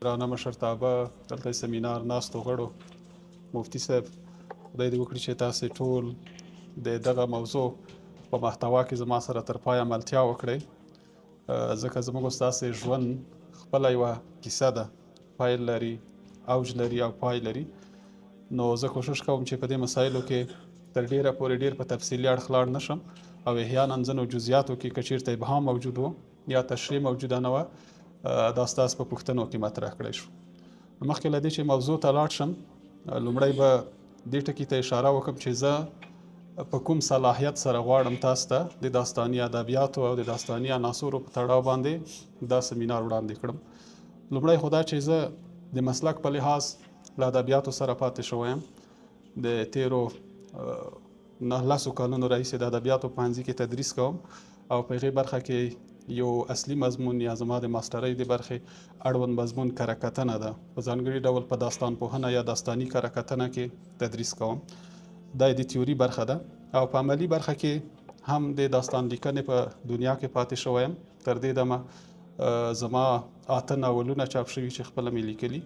درانه مشرتابه دلته سمینار ناستو غړو مفتي صاحب خدای دې وکړي چې تاسې ټول د دغه موضوع په محتوا کې زما سره تر پایه ملتیا وکړئ ځکه زموږ ستاسې ژوند خپله یوه کیسه ده پیل لري اوج لري او پای لري نو زه کوشش کوم چې په دې مسایلو کې تر ډیره پورې ډیر په تفصیلي اړخ لاړ نشم او احیانا ځینو جزئیاتو کې که چیرته ابهام موجود و یا تشریح موجوده نه وه دا ستاسو په پوښتنو کې مطرح کړی شو مخکې له دې چې موضوع ته لاړ شم لومړی به دې ټکي ته اشاره وکړم چې زه په کوم صلاحیت سره غواړم تاسو ته د داستاني ادبیاتو او د داستاني عناصرو په تړاو باندې دا سمینار وړاندې کړم لومړی خو دا چې زه د مسلک په لحاظ له ادبیاتو سره پاتې شوی یم د تیرو 9 کالونو راهیسې د ادبیاتو پوهنځي کې تدریس کوم او په هغې برخه کې یو اصلي مضمون یا زما د ماسټرۍ د برخې اړوند مضمون کره کتنه ده په ځانګړي ډول په داستان پوهنه یا داستاني کره کتنه کې تدریس کوم دا د تیوري برخه ده او په عملي برخه کې هم د داستان لیکنې په دنیا کې پاتې شوی یم تر دې دمه زما 8 ناولونه چاپ شوي چې خپله مې لیکلي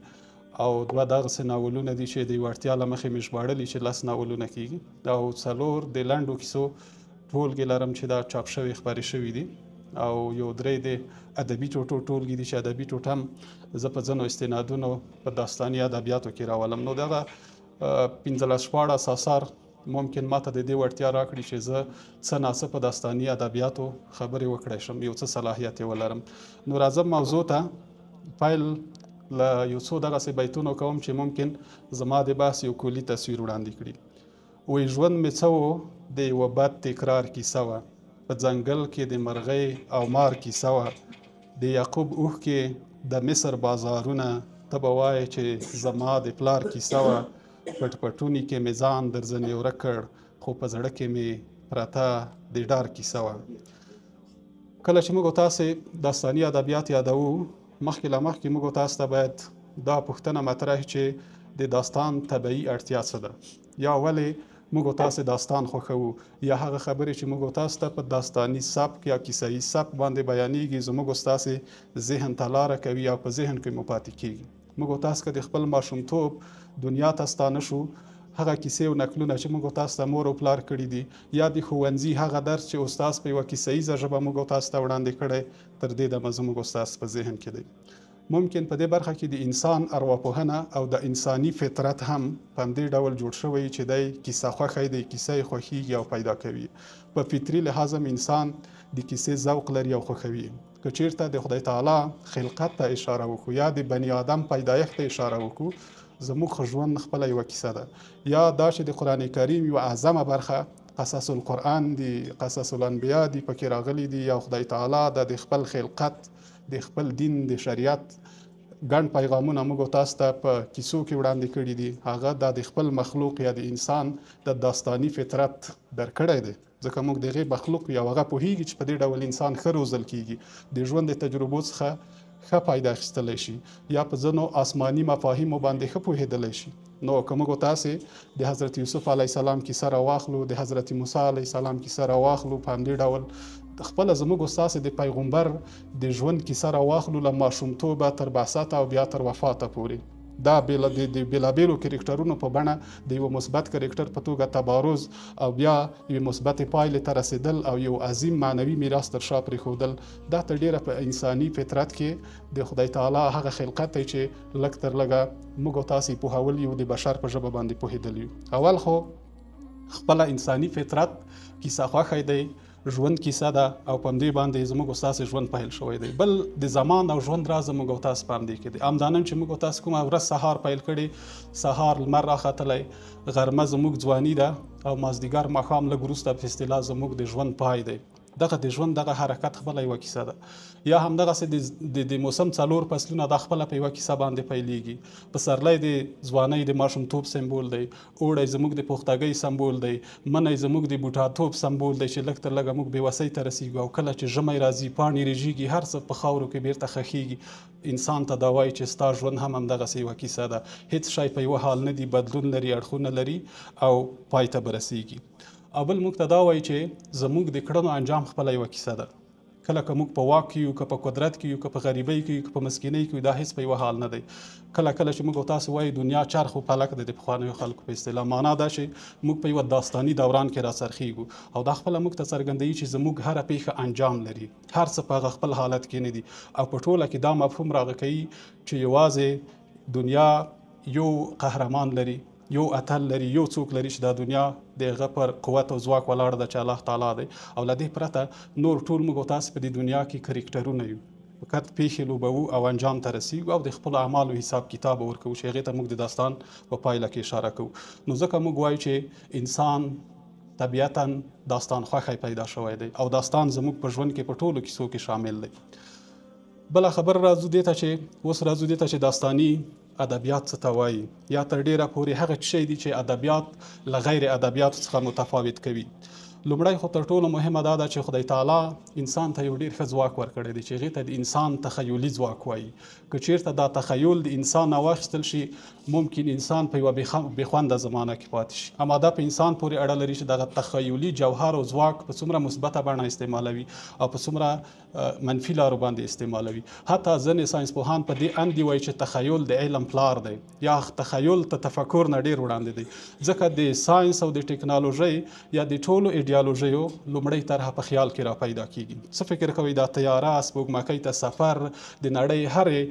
او 2 دغسې ناولونه دي چې د یوه اړتیا له مخې مې ژباړلي چې 10 ناولونه کېږي او 4 د لنډو کیسو ټولګې لرم چې دا چاپ شوي خپرې شوي دي او یو 3 د ادبي ټوټو ټولګې دي چې ادبي ټوټه هم زه په ځینو استنادونو په داستاني ادبیاتو کې راولم نو دغه 15-14 آثار ممکن ماته د دې وړتیا راکړي چې زه څه ناڅه په داستاني ادبیاتو خبرې وکړی شم یو څه صلاحیت یې ولرم نو راځم موضوع ته پیل له یو څو دغسې بیتونو کوم چې ممکن زما د بحث یو کلي تصویر وړاندې کړي وایي ژوند مې څه و د یوه بد تکرار کیسه وه په ځنګل کې د مرغۍ او مار کیسه وه د یعقوب اوښکې د مصر بازارونه ته به وایې چې زما د پلار کیسه وه پټ پټوني کې مې ځان در ځنې ورک کړ خو په زړه کې مې پرته د ډار کیسه وه کله چې موږ تاسې داستاني ادبیات یادوو مخکې له مخکې موږ تاسو ته باید دا پوښتنه مطرح چې د داستان طبیعي اړتیا څه ده یا ولې موږ تاسو داستان خوښوو یا هغه خبرې چې موږ تاسو ته په داستاني سبک یا کیسه‌ایي سبک باندې بیانېږي زموږ ستاسې ذهن ته لاره کوي یا په ذهن کې مو پاتې کېږي موږ تاسو که د خپل ماشومتوب دنیا ته ستانه شو هغه کیسې او نکلونه چې موږ تاسو ته مور او پلار کړي دي یا د ښوونځي هغه درس چې استاد په یوه کیسه‌ایزه ژبه موږ تاسو ته وړاندې کړی تر دې دمه زموږ ستاسو په ذهن کې دی ممکن په دې برخه کې د انسان ارواپوهنه او د انساني فطرت هم په همدې ډول جوړ شوی چې دی کیسه خوښی دی کیسه یې خوښیږي او پیدا کوي په فطري لحاظ هم انسان د کیسې ذوق لري او خوښوي که چیرته د خدای تعالی خلقت ته اشاره وکړو یا د بني آدم پیدایښت ته اشاره وکړو زموږ ژوند خپله یوه کیسه ده یا دا چې د قرآن کریم یوه اعظمه برخه قصص القرآن دي قصص الانبیا دي پکې راغلي دي یا خدای تعالی د خپل خلقت د خپل دین د شریعت ګڼ پیغامونه موږ تاسو ته په کیسو کې وړاندې کړي دي هغه د خپل مخلوق یا د انسان د داستاني فطرت درکړی دی ځکه موږ د هغې مخلوق یا هغه پوهیږي چې په دې ډول انسان ښه روزل کیږي د ژوند د تجربو څخه ښه فایده اخیستلی شي یا په ځینو آسماني مفاهیمو باندې ښه پوهېدلی شي نو که موږ تاسې د حضرت یوسف علیه السلام کیسه راواخلو د حضرت موسی علیه السلام کیسه راواخلو په همدې ډول خپله زموږ ستاسې د پیغمبر د ژوند کیسه راواخلو له ماشومتوبه تر بعثته او بیا تر وفاته پورې دا د بېلابېلو کرکټرونو په بڼه د یوه مثبت کرکټر په توګه تبارز او بیا یوې مثبتې پایلې ته رسېدل او یو عظیم معنوي میراث تر شا پرېښودل دا تر ډېره په انساني فطرت کې د خدای تعالی هغه خلقت دی چې لږ تر لږه موږ تاسې پوهول یو د بشر په ژبه باندې پوهېدل یو اول خو خپله انساني فطرت کیسه خوښی دی ژوند کیسه ده او په همدې باندې زموږ ستاسې ژوند پیل شوی دی بل د زمان او ژوند راز زموږ او تاسو په همدې کې دی همدانن چې موږ تاسو کومه ورځ سهار پیل کړی سهار لمر راختلی غرمه زموږ ځواني ده او مازدیګر ماښام لږ وروسته په اصطلاح زموږ د ژوند پای دی دغه د ژوند دغه حرکت خپله یوه کیسه ده یا همدغسې د موسم 4 فصلونه دا خپله په یوه کیسه باندې پیلیږي پسرلی د ځوانۍ د ماشومتوب سمبول دی اوړی زموږ د پختګۍ سمبول دی منی زموږ د بوټاتوب سمبول دی چې لږ تر لږه موږ بېوسۍ ته رسیږو او کله چې ژمی راځي پاڼې رژیږي هر څه په خاورو کې بیرته ښخیږي انسان ته دا وایي چې ستا ژوند هم همدغسې یوه کیسه ده هیڅ شی په یوه حال نه دي بدلون لري اړخونه لري او پای ته به رسیږي او بل موږ ته دا وایي چې زموږ د کړنو انجام خپله یوه کیسه ده کله که موږ په واک کې یو، که په قدرت کې یو، که په غریبۍ کې یو، که په مسکینۍ کې یو، دا هیڅ په یوه حال نه دی. کله کله چې موږ او تاسو وایو دنیا چرخ و فلک دی د پخوانیو خلکو په اصطلاح، معنا دا چې موږ په یوه داستاني دوران کې راڅرخیږو او دا خپله موږ ته څرګندوي چې زموږ هره پیښه انجام لري، هر څه په هغه خپل حالت کې نه دي او په ټوله کې دا مفهوم راغی کوي چې یوازې دنیا یو قهرمان لري، یو اتل لري، یو څوک لري چې دا دنیا د هغه پر قوت او ځواک ولاړ ده چې الله تعالی دی او له دې پرته نور ټول موږ او تاسو په دې دنیا کې کرکټرونه یو، فقط پیښې لوبوو او انجام ته رسیږو او د خپلو اعمالو حساب کتاب ورکوو چې هغې ته موږ د داستان په پایله کې اشاره کوو. نو ځکه موږ وایو چې انسان طبیعتا داستان خوښی پیدا شوی دی او داستان زموږ په ژوند کې په ټولو کیسو کې شامل دی. بله خبره راځو دې ته چې داستاني ادبیات څه ته وایي یا تر ډیره پورې هغه شی دي چې ادبیات له غیر ادبیاتو څخه متفاوت کوي. لومړی خو تر ټولو مهمه دا ده چې خدای تعالی انسان ته یو ډیر ښه ځواک ورکړی دی چې هغې ته د انسان تخیلي ځواک وایي. که چیرته دا تخیل د انسان نه واخیستل شي ممکن انسان په یوه بېخونده زمانه کې پاتې شي، اما دا په انسان پورې اړه لري چې دغه تخیلي جوهر او ځواک په څومره مثبته بڼه استعمالوي او په څومره منفي لارو باندې استعمالوي. حتی ځینې ساینسپوهان په دې اند وایي چې تخیل د علم پلار دی یا تخیل ته تفکر نه ډیر وړاندې دی، ځکه د ساینس او د ټکنالوژۍ یا د ټولو ایډیالوژیو لومړۍ طرحه په خیال کې را پیدا کیږي. څه فکر کوئ دا طیاره، سپوږمکۍ ته سفر، د نړۍ هرې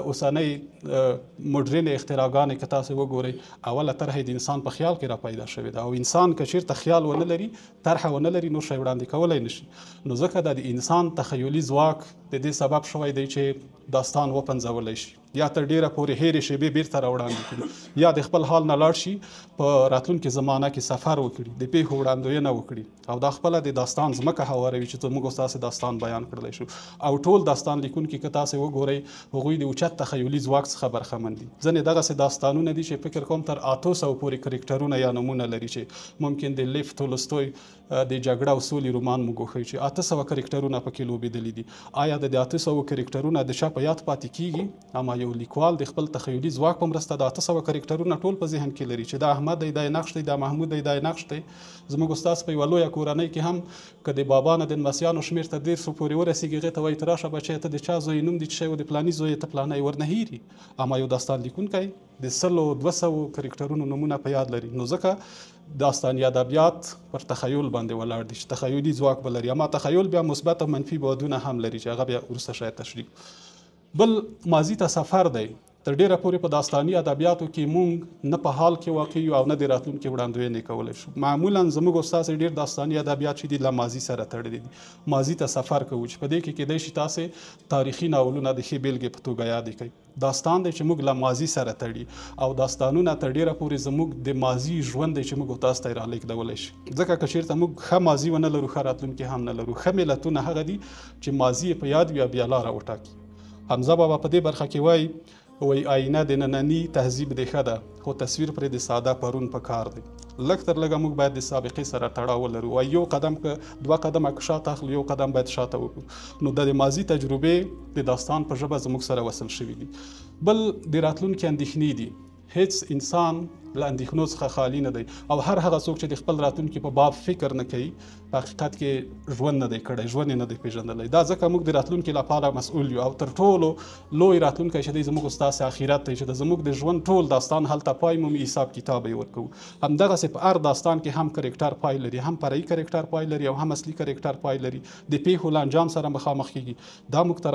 اوسنۍ مډرنې اختراعګانې که تاسو وګورئ اوله طرحه د انسان په خیال کې را پیدا شوې ده او انسان که چیرته خیال ونه لري، طرحه ونه لري، نور شی وړاندې کولی نشي. نو ځکه دا د انسان تخیلي ځواک د دې سبب شوی دی چې داستان وپنځولی شي یا تر ډیره پورې هېرې شیبې بیرته راوړاندې کړي یا د خپل حال نه لاړ شي په راتلونکې زمانه کې سفر وکړي، د پیښو وړاندوینه وکړي او دا خپله د داستان ځمکه هواروي چې موږ ستاسې داستان بیان کړلی شو. او ټول داستان لیکونکي که تاسې وګورئ هغوی د اوچت تخیلي ځواک څخه برخمن دي. ځینې دغسې داستانونه دي چې فکر کوم تر 800 پورې کرکټرونه یا نومونه لري چې ممکن د لیف تولستوی د جګړه او سولې رومان موږ وښیو چې 800 کرکټرونه پکې لوبېدلي دي. آیا د 800 کرکټرونه د چا په یاد پاتې کیږي؟ اما یو لیکوال د خپل تخیلي ځواک په مرسته د 800 کرکټرونه ټول په ذهن کې لري چې دا احمد دی، دا نقش دی، دا محمود دی، دا نقش دی. زموږ استاد په یوه لویه کورنۍ کې هم که د بابا نه د لمسیانو شمېر ته 150 پورې ورسېږي هغې ته وایي ته راشه بچیه ته د چا زوی نوم دی چې شی و د پلاني زوی ته پلانی ورنه هېري. اما یو داستان لیکونکی د 100-200 کرکټرونو نومونه په یاد لري. نو ځکه داستاني ادبیات پر تخیل باندې ولاړ دي چې تخیلي ځواک به لري، اما تخیل بیا مثبت او منفي بعدونه هم لري چې هغه بیا وروسته شاید تشریح. بل ماضي ته سفر دی. تر ډیره پورې په داستاني ادبیاتو کې مونږ نه په حال کې واقع یو او نه د راتلونکي وړاندوینې کولی شو. معمولا زموږ استاد ډیر داستاني ادبیات چې دي له ماضي سره تړلي دي، ماضي ته سفر کوو چې په دې کې کیدای شي تاسې تاریخي ناولونه د ښې بیلګې په توګه یاد کړئ. داستان دی چې موږ له ماضي سره تړي او داستانونه تر ډیره پورې زموږ د ماضي ژوند دی چې موږ تاسو ته رالیږدولی شي. ځکه که چیرته موږ ښه ماضي ونه لرو ښه راتلونکي هم نه لرو. ښه ملتونه هغه دي چې ماضي یې په یاد وي او بیا لاره وټاکي. حمزه بابا په دې برخه کې وایي آینه د ننني تهذیب دی ښه ده خو تصویر پرې د ساده پرون په کار دی. لږ تر لږه موږ باید د سابقې سره تړاو ولرو او یو قدم که 2 قدمه که شاته اخلو یو قدم باید شاته وکړو. نو د ماضي تجربې د داستان په ژبه زموږ سره وصل شوي دي. بل د راتلونکي اندېښنې دي. هیڅ انسان له اندېښنو څخه خالي نه دی او هر هغه څوک چې د خپل راتلونکي په باب فکر نه کوي په حقیقت کې ژوند نه دی کړی، ژوند یې نه دی پېژندلی. دا ځکه موږ د راتلونکي لپاره مسؤل یو او تر ټولو لوی راتلونکی چې دی زموږ ستاسې آخرت دی چې د زموږ د ژوند ټول داستان هلته پای مومي، حساب کتاب یې ورکوو. همدغسې په هر داستان کې هم کرکټر پای لري، هم فرعي کرکټر پای لري او هم اصلي کرکټر پای لري. د پیښو له انجام سره مخامخ کیږي. دا موږ ته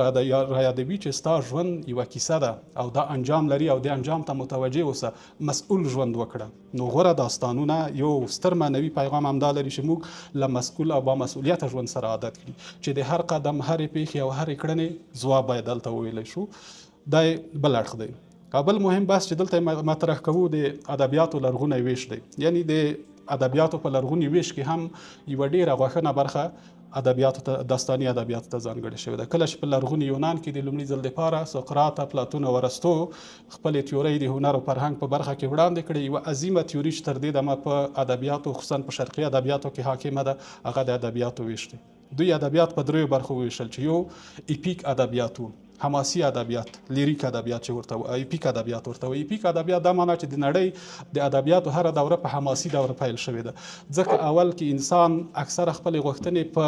رایادوي چې ستا ژوند یوه کیسه ده او دا انجام لري او د انجام ته متوجه اوسه، مسؤل ژوند وکړه. نو غوره داستانونه یو ستر معنوي پیغام همدا لري چې موږ له مسؤل او با مسؤلیته ژوند سره عادت کړي چې د هر قدم هرې پیښې او هرې کړنې ځواب باید دلته وویلی شو. دا بل اړخ دی. بل مهم بحث چې دلته مطرح کوو د ادبیاتو لرغونی ویش دی. یعنی د ادبیاتو په لرغوني ویش کې هم یوه ډیره غوښنه برخه ادبیاتو ته داستاني ادبیاتو ته ځانګړې شوې ده. کله چې په لرغوني یونان کې د لومړي ځل دپاره سقراط، افلاطون او ارسطو خپلې تیورۍ د هنر او فرهنګ په برخه کې وړاندې کړې، یوه عظیمه تیوري چې تر دې دمه په ادبیاتو خصوصا په شرقي ادبیاتو کې حاکمه ده هغه د ادبیاتو ویش دی. دوی ادبیات په 3 برخو ویشل چې یو ایپیک ادبیات وو، حماسي ادبیات، لیریک ادبیات چې ورته ایپیک ادبیات ورته وایي. ایپیک ادبیات دا معنا چې د نړۍ د ادبیاتو هره دوره په حماسي دوره پیل شوې ده. ځکه اول کې انسان اکثره خپلې غوښتنې په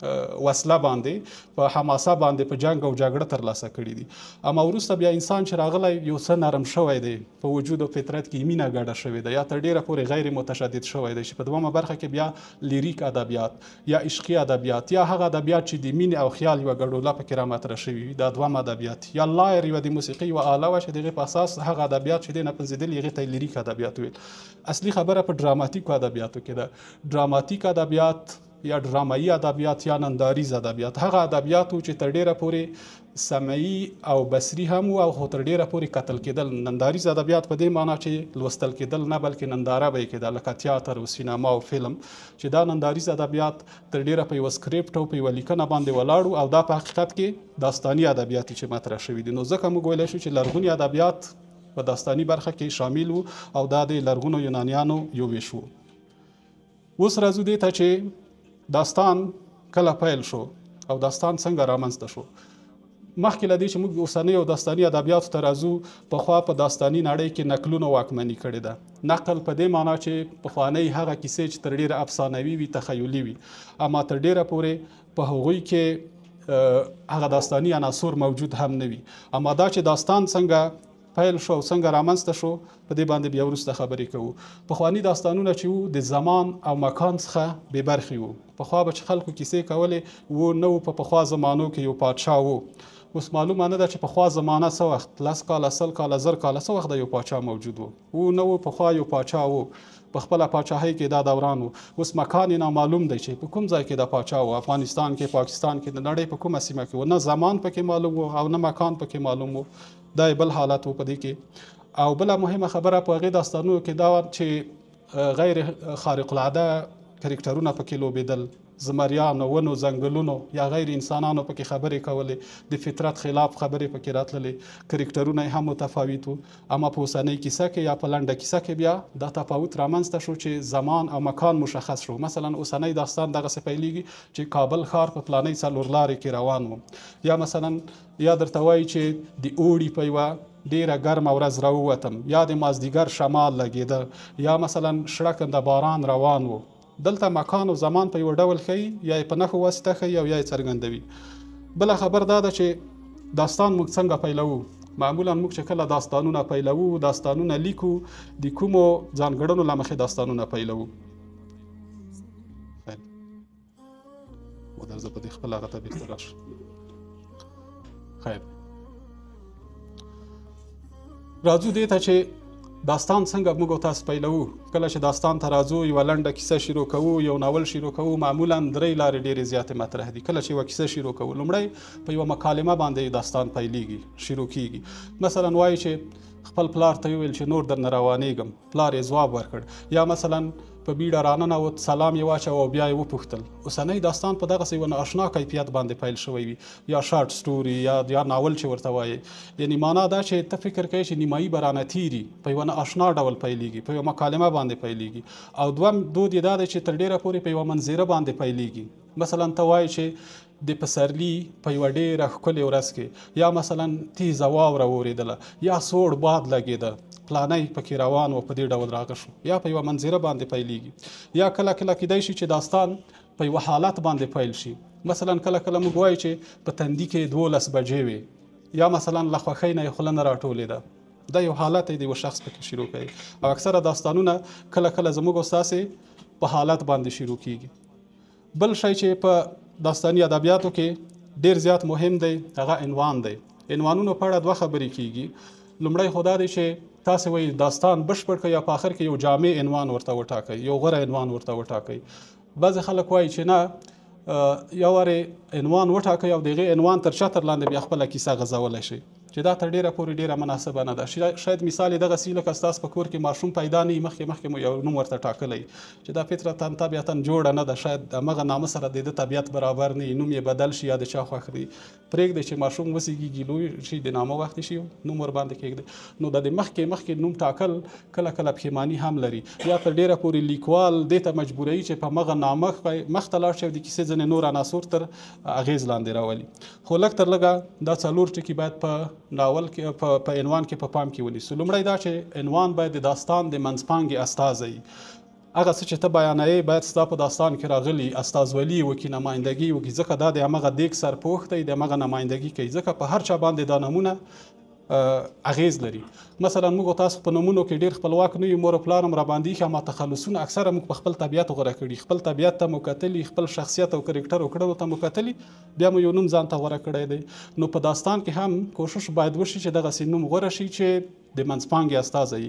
وسله باندې په حماسه باندې په جنګ او جګړه ترلاسه کړي دي. اما وروسته بیا انسان چې راغلی یو څه نرم شوی دی، په وجود او فطرت کې مینه ګډه شوې ده، یا تر ډیره پورې غیر متشدد شوی دی، چې په دومه برخه کې بیا لیریک ادبیات یا عشقي ادبیات یا هغه ادبیات چې د مینې او خیال یوه ګډوله پکې رامطرح شوي وي، دا دوم ادبیات، یا لایر یوه د موسیقي یوه آله وه چې د هغې په اساس هغه ادبیات چې دی نپنځېدلي هغې ته لیریک ادبیات ویل. اصلي خبره په ډراماتیکو ادبیاتو کې ده. ډراماتیک ادبیات یا ډرامایي ادبیات یا ننداریز ادبیات هغه ادبیاتو چې تر ډیره پورې سمعي او بصري هم وو، او خو تر ډیره پورې کتل کېدل. ننداریز ادبیات په دې معنا چې لوستل کېدل نه، بلکې ننداره به یې کېده، لکه تیاتر او سینما او فلم، چې دا ننداریز ادبیات تر ډیره په یوه سکریپټ او په یوه لیکنه باندې ولاړ وو، او دا په حقیقت کې داستاني ادبیات چې مطرح شوي دي. نو ځکه موږ ویلی شو چې لرغوني ادبیات په داستاني برخه کې شامل وو، او دا د لرغونو یونانیانو یو ویش وو. اوس راځو دې ته چې داستان کله پیل شو او داستان څنګه رامنځته شو. مخکې له دې چې موږ اوسنۍ او داستاني ادبیاتو ته راځو، پخوا په داستاني نړۍ کې نقلونو واکمني کړې ده. نقل په دې معنا چې پخوانۍ هغه کیسې چې تر ډیره افسانوي وي، تخیلي وي، اما تر ډیره پورې په هغوی کې هغه داستاني عناصر موجود هم نه وي. اما دا چې داستان څنګه پیل شو او څنګه رامنځته شو، په دې باندې بیا وروسته خبرې کوو. پخواني داستانونه چې وو د زمان او مکان څخه بې برخې وو. پخوا به چې خلکو کیسې کولې وو، نه وو په پخوا زمانو کې یو پادشاه وو. اوس معلومه نه ده چې پخوا زمانه څه وخت، 10 کاله، 100 کاله، 1000 کاله څه وخت د یو پاچا موجود وو، نه وو پخوا یو پاچا وو، په خپله پاچاهۍ کې دا دوران وو. اوس مکان یې نامعلوم دی چې په کوم ځای کې دا پاچا وو، افغانستان کې، پاکستان کې، د نړۍ په کومه سیمه کې وو، نه زمان پکې معلوم وو او نه مکان پکې معلوم وو. دا بل حالت وو په دې کې. او بله مهمه خبره په هغې داستانونو کې دا وه چې غیر خارق العاده کرکټرونه پکې لوبېدل، زمریانو، ونو، ځنګلونو یا غیر انسانانو پکې خبرې کولې، د فطرت خلاف خبرې پکې راتللې، کرکټرونه یې هم متفاوت وو. اما په اوسنۍ کیسه کې یا په لنډه کیسه کې بیا دا تفاوت رامنځته شو چې زمان او مکان مشخص شو. مثلا اوسنۍ داستان دغسې پیلېږي چې کابل ښار په فلانۍ څلورلارې کې روان و، یا مثلا یا درته وایي چې د اوړي په یوه ډیره ګرمه ورځ راووتم، یا د مازدیګر شمال لګېده، یا مثلا شړکنده باران روان و. دلته مکان او زمان په یو ډول ښیي، یا یې په نښو واسطه ښیي او یا یې څرګندوي. بله خبر دا ده چې داستان موږ څنګه پیلوو. معمولا موږ چې کله داستانونه پیلوو، داستانونه لیکو، د کومو ځانګړنو له مخې داستانونه پیلوو. زه په دې خپل هغه ته بېرته راشم. خیر، راځو دې ته چې داستان څنګه موږ او تاسو پیلوو. کله چې داستان ته راځو، یوه لنډه کیسه شروع کوو، یو ناول شروع کوو، معمولا 3 لارې ډېرې زیاتې مطرح دي. کله چې یوه کیسه شروع کوو، لومړی په یوه مکالمه باندې داستان پیلېږي، شروع کېږي. مثلا وایي چې خپل پلار ته ویل چې نور درنه روانېږم، پلار یې ځواب ورکړ، یا مثلا په بیړه راننوت، سلام یې واچوه او بیا یې وپوښتل. اوسنی داستان په دغسې یوه نااشنا کیفیت باندې پیل شوی وي، یا شارټ سټوري یا ناول چې ورته وایي. یعنې معنا دا چې ته فکر کوې چې نیمایي به رانه تېري، په یوه نااشنا ډول پیلېږي، په یوه مکالمه باندې پیلېږي. او دوم دود یې دا دی چې تر ډېره پورې په یوه منظره باندې پیلېږي. مثلا ته وایي چې د پسرلي په یوه ډېره ښکلې ورځ کې، یا مثلا تیزه واوره اورېدله، یا سوړ باد لګېده، پلانی پکې روان و، په دې ډول راغه شو، یا په یوه منظره باندې پیلېږي. یا کله کله کیدای شي چې داستان په یوه حالت باندې پیل شي. مثلا کله کله موږ وایو چې په تندي کې 12 بجې وې، یا مثلا له خوښۍ نه یې خوله نه راټولېده. دا یو حالت دی، د یوه شخص پکې شروع کوي. او اکثره داستانونه کله کله زموږ او ستاسې په حالت باندې شروع کېږي. بل شی چې په داستاني ادبیاتو کې ډېر زیات مهم دی، هغه عنوان دی. عنوانونو په اړه 2 خبرې کېږي. لومړی خو دا دی چې تاسو وایي داستان بشپړ کړئ، یا په آخر کې یو جامع عنوان ورته وټاکئ، یو غوره عنوان ورته وټاکئ. بعضې خلک وایي چې نه، یو وارې عنوان وټاکئ او د هغې عنوان تر چتر لاندې بیا خپله کیسه غځولی شئ، چې دا تر ډېره پورې ډېره مناسبه نه ده. شاید مثال یې دغسې لکه ستاسو په کور کې ماشوم پیدا نه وي، مخکې مو یو نوم ورته ټاکلی چې دا فطرتاً طبیعتاً جوړه نه ده، شاید همغه نامه سره د ده طبیعت برابر نه وي، نوم یې بدل شي یا د چا خوښ دی. پرېږدئ چې ماشوم وزېږېږي، لوی شي، د نامه وخت شي، نوم ورباندې کېږدئ. نو د مخکې نوم ټاکل کله کله پښیماني هم لري، یا تر ډېره پورې لیکوال دې ته مجبوروي چې په مغه نامه مخته لاړ شي او د کیسې ځینې نور عناصر تر اغېز لاندې راولي. خو لږ تر لږه دا 4 ټکي باید په ناول کې په عنوان کې په پام کې ونیسو. لومړی دا چې عنوان باید د داستان د منځپانګې استازی وي. هغه څه چې ته بیانوې باید ستا په داستان کې راغلي استازولي وکړي، نمایندګي وکړي، ځکه دا د همغه دیګ سرپوښ دی، د همغه نمایندګي کوي، ځکه په هر چا باندې دا نومونه اغیز لري. مثلا موږ تاسو په نومونو کې ډیر خپلواک نه یو، مور او پلار هم راباندې ایښي، ما تخلصونه اکثره موږ په خپل طبیعت غوره کړي، خپل طبیعت ته مو کتلي، خپل شخصیت او کرکټر او کړنو ته مو کتلي، بیا مو یو نوم ځان ته غوره کړی دی. نو په داستان کې هم کوشش باید وشي چې دغسې نوم غوره شي چې د منځپانګې استازی.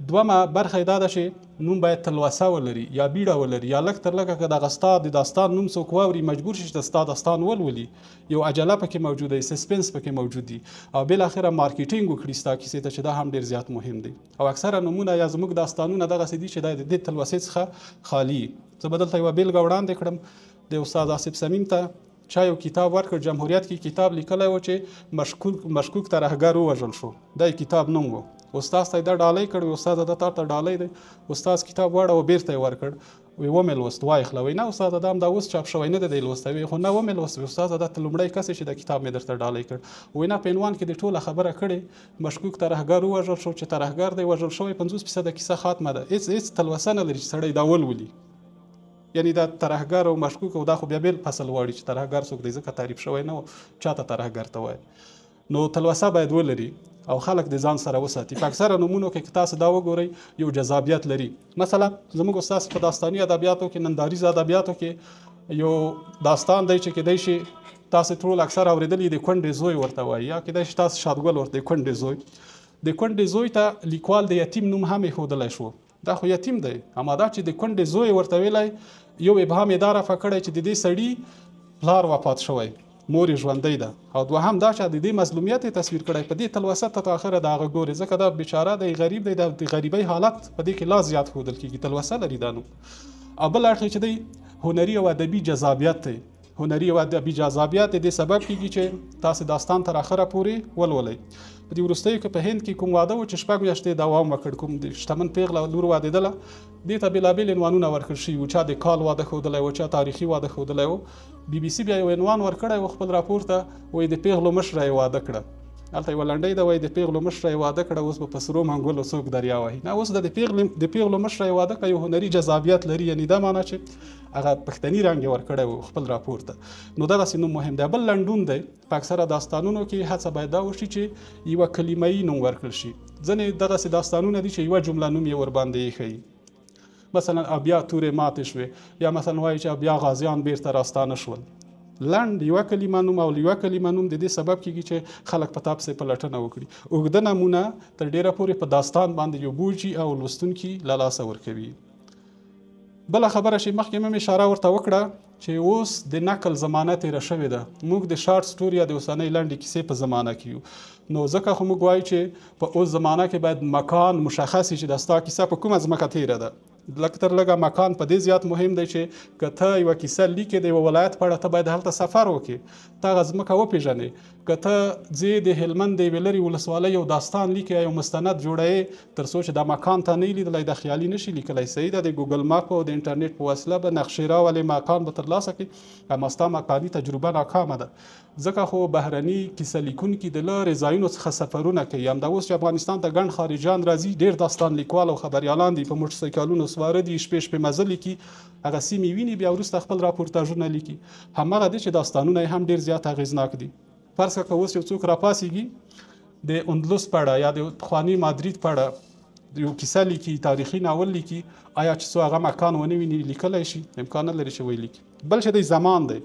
دومه برخه دا ده چې نوم باید تلوسه ولري یا بیړه ولري، یا لږ تر لږه که دغه ستا د داستان نوم څوک واوري مجبور شي چې ستا داستان ولولي، یو عجله پکې موجوده وي، سسپنس پکې موجود وي، او بالاخره مارکیټینګ وکړي ستا کیسې ته، چې دا هم ډېر زیات مهم دی. او اکثره نومونه یا زموږ داستانونه دغسې دي چې دا د دې تلوسې څخه خالي. زه به دلته یوه بیلګه وړاندې کړم. د استاد آصف صمیم ته چا یو کتاب ورکړ، جمهوریت کې کتاب لیکلی و چې مشکوک ترهګر ووژل شو، دا کتاب نوم و. استاد ته یې دا ډالۍ کړ، استاد دا تا ته ډالۍ دی. استاد کتاب واړه و بیرته یې ورکړ، وی ومې لوست وایخله. وی نه استاد دا هم دا اوس چاپ شوی نه دی لوستی. وی خو نه ومې لوست. وی استاد دا ته لومړی کس چې دا کتاب مې درته ډالۍ کړ. وی نه په عنوان کې دې ټوله خبره کړې، مشکوک ترهګر ووژل شو، چې ترهګر دی وژل شوی 50% کیسه ختمه ده. هېڅ تلوسه نه لري چې سړی دا ولولي. یعنی دا ترهګر او مشکوک او دا خو بیا بیل فصل غواړي چې ترهګر څوک دی، ځکه تعریف شوی نه و چاته ترهګر ته وایي. نو تلوسه باید ولري او خلک د ځان سره وساتي. په اکثره نومونو کې که تاسو دا وګورئ یو جذابیت لري. مثلا زموږ استاد په داستاني ادبیاتو کې، ننداریز ادبیاتو کې یو داستان دی چې کیدای شي تاسو ټول اکثر اورېدلی، د کونډې زوی ورته وایي، یا کیدای شي تاسو شادګل ورته کونډې زوی. د کونډې زوی ته لیکوال د یتیم نوم هم ایښودلی شو، دا خو یتیم دی. اما دا چې د کونډې زوی ورته ویلی، یو ابهام یې دا رفع کړی چې د دې سړي پلار وفات شوی، مور یې ژوندی ده، او دوهم دا چې د دې مظلومیت یې تصویر کړی. په دې تلوسه ته آخره د هغه ګورې، ځکه دا بیچاره دی، غریب دی، د غریبۍ حالت په دې کې لا زیات ښودل کېږي، تلوسه لري دا نوم. او بل اړخ چې دی هنري او ادبي جذابیت دی. هنري او ادبي جذابیت د دې سبب کېږي چې تاسو داستان تر اخره پورې ولولئ. په دې وروستیو کې په هند کې کوم واده و چې 6 میاشتې دوام وکړ، کوم د شتمن پیغله لور واده، دې ته بېلابېل عنوانونه ورکړل شوي وو، چا د کال واده ښودلی و، چا تاریخي واده ښودلی و. BBC بیا یو عنوان ورکړی و خپل راپور ته، وایي د پیغلو مشره یې واده کړه. هلته یوه لنډۍ ده، وایي د پیغلو مشره یې واده کړه، اوس به په سرو منګولو څوک دریا وهي. نه، اوس د پیغلو مشره یې واده کړه یو هنري جذابیت لري، یعنې دا معنا چې هغه پښتني رنګ یې ورکړی و خپل راپور ته. نو دغسې نوم مهم دی. بل لنډون دی. په اکثره داستانونو کې هڅه باید دا وشي چې یوه کلیمه‌یي نوم ورکړل شي. ځینې دغسې داستانونه دي چې یوه جمله نوم یې ورباندې ایښی، مثلا بیا تورې ماتې شوې، یا مثلا وایي چې بیا غازیان بیرته راستانه شول. لنډ یوه کلمه نوم او یوه کلمه نوم د دې سبب کېږي چې خلک په تا پسې پلټنه وکړي. اوږده نومونه تر ډېره پورې په داستان باندې یو بوجي او لوستونکي له لاسه ورکوي. بله خبره چې مخکې مې اشاره ورته وکړه چې اوس د نقل زمانه تېره شوې ده. موږ د شارټ سټوري یا د اوسنۍ لنډې کیسې په زمانه کې یو. نو ځکه خو موږ وایو چې په اوس زمانه کې باید مکان مشخص وي چې د ستا کیسه په کومه ځمکه تېره ده. لږ تر لږه مکان په دې زیات مهم دی چې که ته یوه کیسه لیکې د یوه ولایت په اړه، ته باید هلته سفر وکړې، ته هغه ځمکه وپېژنې. که ته ځې د هلمند د یوې لرې ولسوالۍ یو داستان لیکې، یو مستند جوړوې، تر څو چې دا مکان ته نه یې لیدلی، دا خیالي نه شي لیکلی. صحیح ده، د ګوګل ماپ او د انټرنیټ په وسیله به نقشې راولې، مکان به ترلاسه کړې، اما ستا مکاني تجربه ناکامه ده. ځکه خو بهرني کیسه لیکونکي د لرې ځایونو څخه سفرونه کوي. همدا اوس چې افغانستان ته ګڼ خارجیان راځي، ډېر داستان لیکوال او خبریالان دي، په موټرسایکلونو سواره دي، شپې مزه لیکي، هغه سیمې ویني، بیا وروسته خپل راپورتاژونه لیکي. همغه دی چې داستانونه یې هم ډېر زیات اغېزناک دي. فرض کړه که اوس یو څوک راپاڅېږي د اندلس په اړه یا د پخواني مادرید په اړه یو کیسه لیکي، تاریخي ناول لیکي، آیا چې څو هغه مکان ونه ویني لیکلی شي؟ امکان نه لري چې ویې لیکي. بل چې دی زمان دی.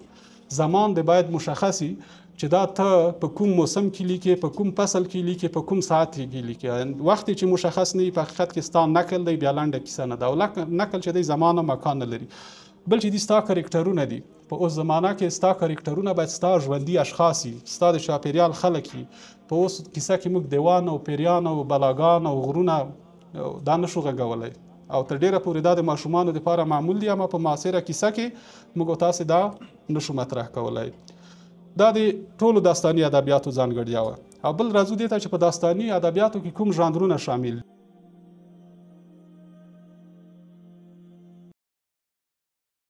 زمان دی باید مشخص وي چې دا ته په کوم موسم کې لیکې، په کوم فصل کې لیکې، په کوم ساعت کې لیکې. وخت چې مشخص نه وي، په حقیقت کې ستا نقل دی، بیا لنډه کیسه نه ده. او نقل چې دی زمان او مکان نه لري. بل چې دي ستا کرکټرونه دي. په اوس زمانه کې ستا کرکټرونه باید ستا ژوندي اشخاص وي، ستا د چاپېریال خلک وي. په اوس کیسه کې موږ دیوان او پیریان او بلاګان او غرونه دا نشو غږولی، او تر ډېره پورې دا د ماشومانو دپاره معمول دي، اما په معاصره کیسه کې موږ تاسې دا نشو مطرح کولی. دا د ټولو داستاني ادبیاتو ځانګړتیا وه. او بل راځو دې ته چې په داستاني ادبیاتو کې کوم ژانرونه شامل